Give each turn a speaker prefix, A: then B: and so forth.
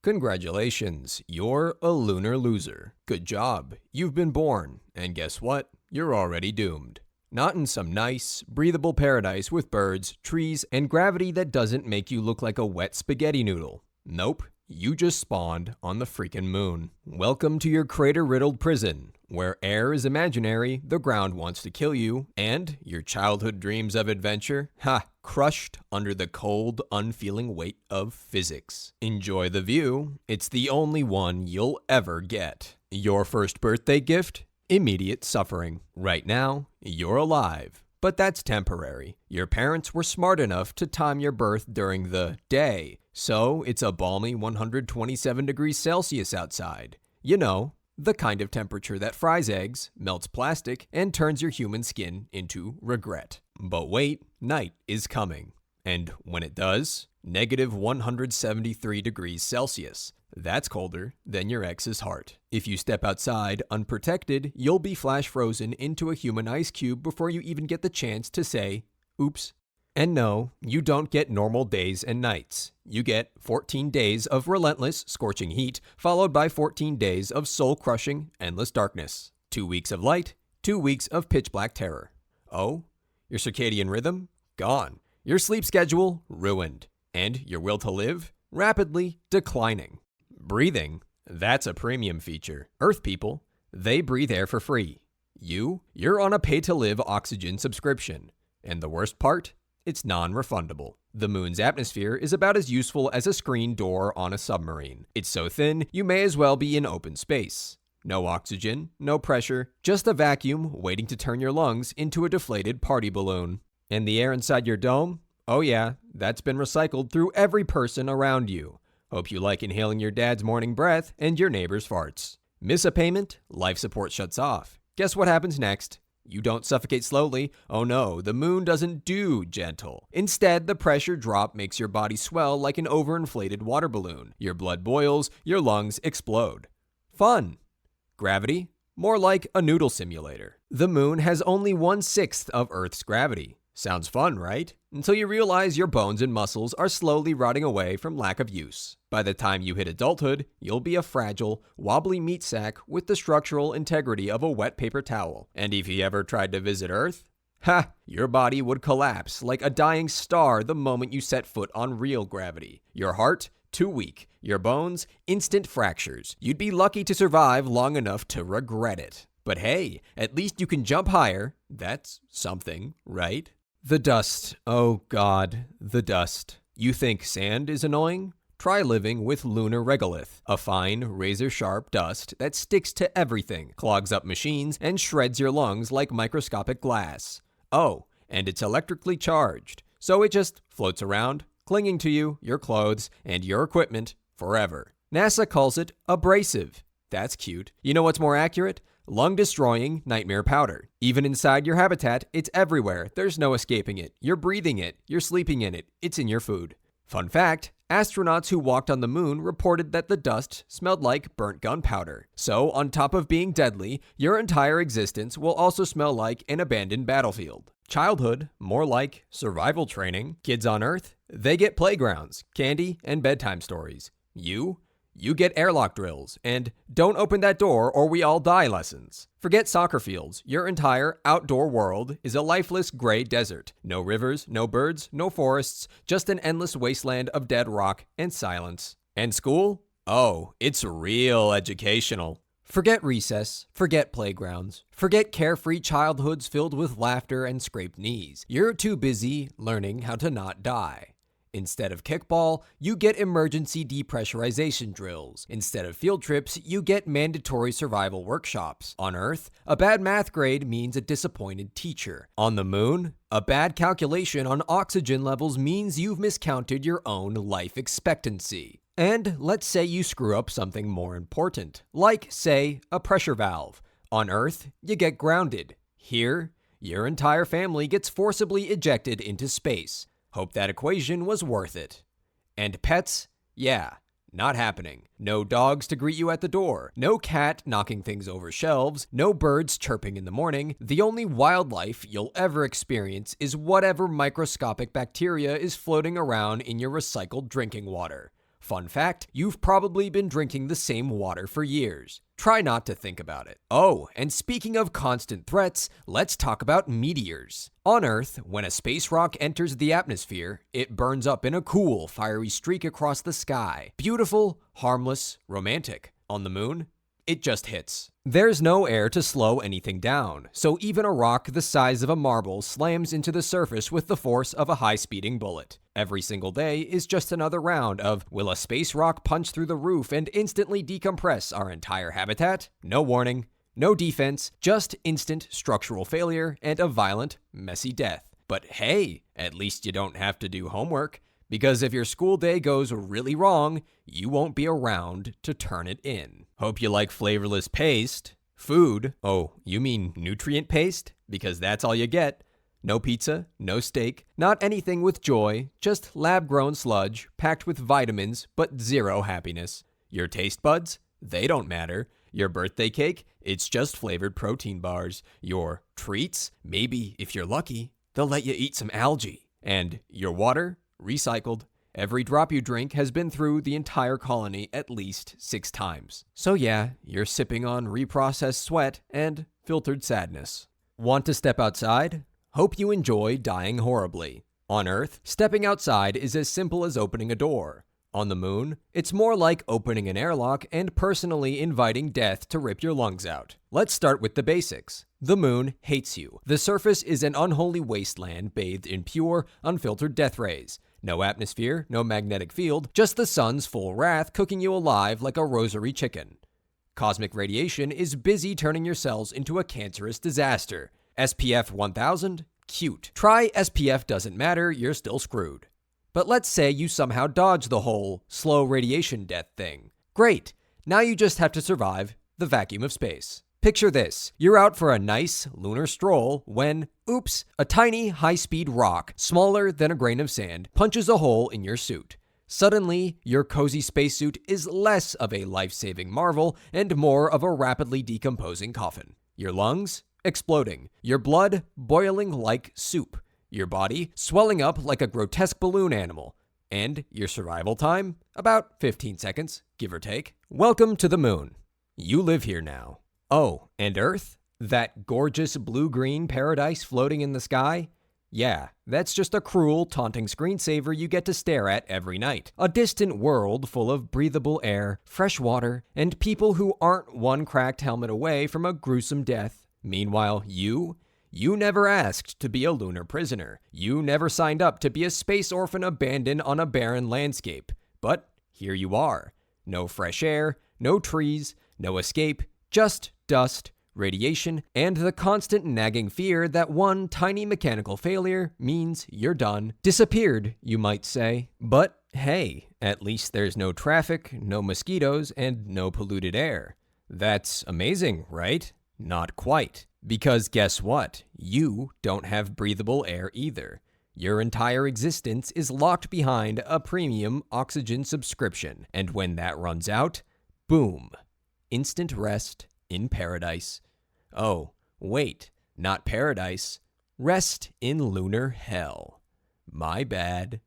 A: Congratulations, you're a lunar loser. Good job, you've been born, and guess what? You're already doomed. Not in some nice, breathable paradise with birds, trees, and gravity that doesn't make you look like a wet spaghetti noodle. Nope, you just spawned on the freaking moon. Welcome to your crater-riddled prison, where air is imaginary, the ground wants to kill you, and your childhood dreams of adventure, crushed under the cold, unfeeling weight of physics. Enjoy the view, it's the only one you'll ever get. Your first birthday gift? Immediate suffering. Right now, you're alive, but that's temporary. Your parents were smart enough to time your birth during the day, so it's a balmy 127 degrees Celsius outside. You know, the kind of temperature that fries eggs, melts plastic, and turns your human skin into regret. But wait, night is coming. And when it does, negative 173 degrees Celsius. That's colder than your ex's heart. If you step outside unprotected, you'll be flash frozen into a human ice cube before you even get the chance to say, oops. And no, you don't get normal days and nights. You get 14 days of relentless, scorching heat, followed by 14 days of soul-crushing, endless darkness. 2 weeks of light, 2 weeks of pitch-black terror. Oh, your circadian rhythm? Gone. Your sleep schedule? Ruined. And your will to live? Rapidly declining. Breathing? That's a premium feature. Earth people, they breathe air for free. You're on a pay-to-live oxygen subscription. And the worst part? It's non-refundable. The moon's atmosphere is about as useful as a screen door on a submarine. It's so thin, you may as well be in open space. No oxygen, no pressure, just a vacuum waiting to turn your lungs into a deflated party balloon. And the air inside your dome? Oh yeah, that's been recycled through every person around you. Hope you like inhaling your dad's morning breath and your neighbor's farts. Miss a payment? Life support shuts off. Guess what happens next? You don't suffocate slowly. Oh no, the moon doesn't do gentle. Instead, the pressure drop makes your body swell like an overinflated water balloon. Your blood boils, your lungs explode. Fun. Gravity? More like a noodle simulator. The moon has only 1/6 of Earth's gravity. Sounds fun, right? Until you realize your bones and muscles are slowly rotting away from lack of use. By the time you hit adulthood, you'll be a fragile, wobbly meat sack with the structural integrity of a wet paper towel. And if you ever tried to visit Earth, your body would collapse like a dying star the moment you set foot on real gravity. Your heart? Too weak. Your bones? Instant fractures. You'd be lucky to survive long enough to regret it. But hey, at least you can jump higher. That's something, right? The dust. Oh God, the dust. You think sand is annoying? Try living with lunar regolith, a fine, razor-sharp dust that sticks to everything, clogs up machines, and shreds your lungs like microscopic glass. Oh, and it's electrically charged, so it just floats around, clinging to you, your clothes, and your equipment forever. NASA calls it abrasive. That's cute. You know what's more accurate? Lung-destroying nightmare powder. Even inside your habitat, it's everywhere. There's no escaping it. You're breathing it. You're sleeping in it. It's in your food. Fun fact, astronauts who walked on the moon reported that the dust smelled like burnt gunpowder. So, on top of being deadly, your entire existence will also smell like an abandoned battlefield. Childhood, more like survival training. Kids on Earth, they get playgrounds, candy, and bedtime stories. You get airlock drills, and don't open that door or we all die lessons. Forget soccer fields. Your entire outdoor world is a lifeless gray desert. No rivers, no birds, no forests, just an endless wasteland of dead rock and silence. And school? Oh, it's real educational. Forget recess, forget playgrounds, forget carefree childhoods filled with laughter and scraped knees. You're too busy learning how to not die. Instead of kickball, you get emergency depressurization drills. Instead of field trips, you get mandatory survival workshops. On Earth, a bad math grade means a disappointed teacher. On the moon, a bad calculation on oxygen levels means you've miscounted your own life expectancy. And let's say you screw up something more important, like, say, a pressure valve. On Earth, you get grounded. Here, your entire family gets forcibly ejected into space. Hope that equation was worth it. And pets? Yeah, not happening. No dogs to greet you at the door. No cat knocking things over shelves. No birds chirping in the morning. The only wildlife you'll ever experience is whatever microscopic bacteria is floating around in your recycled drinking water. Fun fact, you've probably been drinking the same water for years. Try not to think about it. Oh, and speaking of constant threats, let's talk about meteors. On Earth, when a space rock enters the atmosphere, it burns up in a cool, fiery streak across the sky. Beautiful, harmless, romantic. On the Moon, it just hits. There's no air to slow anything down, so even a rock the size of a marble slams into the surface with the force of a high-speeding bullet. Every single day is just another round of, will a space rock punch through the roof and instantly decompress our entire habitat? No warning, no defense, just instant structural failure and a violent, messy death. But hey, at least you don't have to do homework. Because if your school day goes really wrong, you won't be around to turn it in. Hope you like flavorless paste. Food. Oh, you mean nutrient paste? Because that's all you get. No pizza, no steak, not anything with joy, just lab-grown sludge packed with vitamins but zero happiness. Your taste buds? They don't matter. Your birthday cake? It's just flavored protein bars. Your treats? Maybe, if you're lucky, they'll let you eat some algae. And your water? Recycled. Every drop you drink has been through the entire colony at least 6 times. So yeah, you're sipping on reprocessed sweat and filtered sadness. Want to step outside? Hope you enjoy dying horribly. On Earth, stepping outside is as simple as opening a door. On the Moon, it's more like opening an airlock and personally inviting death to rip your lungs out. Let's start with the basics. The Moon hates you. The surface is an unholy wasteland bathed in pure, unfiltered death rays. No atmosphere, no magnetic field, just the sun's full wrath cooking you alive like a rosary chicken. Cosmic radiation is busy turning your cells into a cancerous disaster. SPF 1000? Cute. Try SPF doesn't matter, you're still screwed. But let's say you somehow dodge the whole slow radiation death thing. Great. Now you just have to survive the vacuum of space. Picture this. You're out for a nice lunar stroll when, oops, a tiny high-speed rock, smaller than a grain of sand, punches a hole in your suit. Suddenly, your cozy spacesuit is less of a life-saving marvel and more of a rapidly decomposing coffin. Your lungs? Exploding. Your blood boiling like soup. Your body swelling up like a grotesque balloon animal. And your survival time? About 15 seconds, give or take. Welcome to the Moon. You live here now. Oh, and Earth? That gorgeous blue-green paradise floating in the sky? Yeah, that's just a cruel, taunting screensaver you get to stare at every night. A distant world full of breathable air, fresh water, and people who aren't one cracked helmet away from a gruesome death. Meanwhile, you never asked to be a lunar prisoner. You never signed up to be a space orphan abandoned on a barren landscape. But here you are. No fresh air, no trees, no escape, just dust, radiation, and the constant nagging fear that one tiny mechanical failure means you're done. Disappeared, you might say. But hey, at least there's no traffic, no mosquitoes, and no polluted air. That's amazing, right? Not quite. Because guess what? You don't have breathable air either. Your entire existence is locked behind a premium oxygen subscription. And when that runs out, boom. Instant rest in paradise. Oh, wait, not paradise. Rest in lunar hell. My bad.